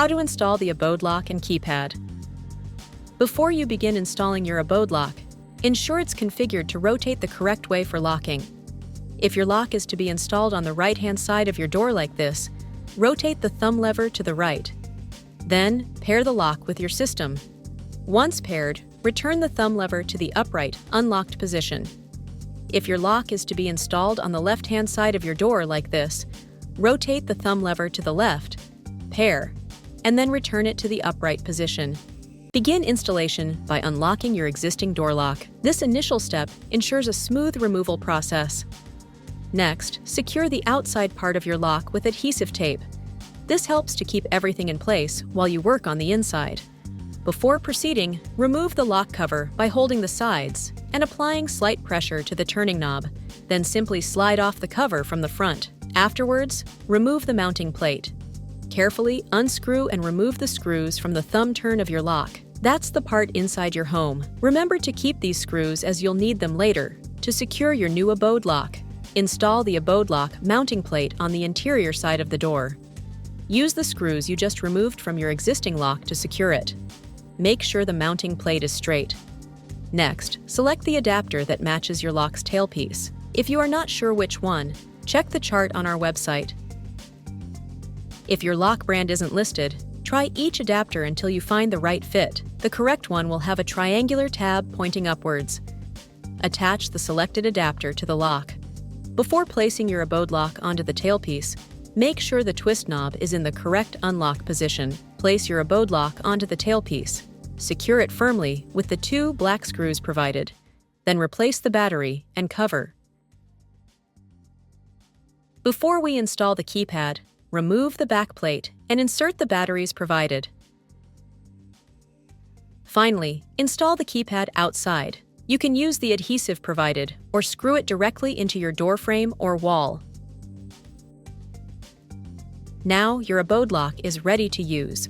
How to install the Abode lock and keypad. Before you begin installing your Abode lock, ensure it's configured to rotate the correct way for locking. If your lock is to be installed on the right-hand side of your door like this, rotate the thumb lever to the right. Then, pair the lock with your system. Once paired, return the thumb lever to the upright, unlocked position. If your lock is to be installed on the left-hand side of your door like this, rotate the thumb lever to the left, pair, and then return it to the upright position. Begin installation by unlocking your existing door lock. This initial step ensures a smooth removal process. Next, secure the outside part of your lock with adhesive tape. This helps to keep everything in place while you work on the inside. Before proceeding, remove the lock cover by holding the sides and applying slight pressure to the turning knob, then simply slide off the cover from the front. Afterwards, remove the mounting plate. Carefully unscrew and remove the screws from the thumb turn of your lock. That's the part inside your home. Remember to keep these screws as you'll need them later to secure your new Abode lock. Install the Abode lock mounting plate on the interior side of the door. Use the screws you just removed from your existing lock to secure it. Make sure the mounting plate is straight. Next, select the adapter that matches your lock's tailpiece. If you are not sure which one, check the chart on our website. If your lock brand isn't listed, try each adapter until you find the right fit. The correct one will have a triangular tab pointing upwards. Attach the selected adapter to the lock. Before placing your Abode lock onto the tailpiece, make sure the twist knob is in the correct unlock position. Place your Abode lock onto the tailpiece. Secure it firmly with the 2 black screws provided. Then replace the battery and cover. Before we install the keypad, remove the back plate and insert the batteries provided. Finally, install the keypad outside. You can use the adhesive provided or screw it directly into your door frame or wall. Now your Abode lock is ready to use.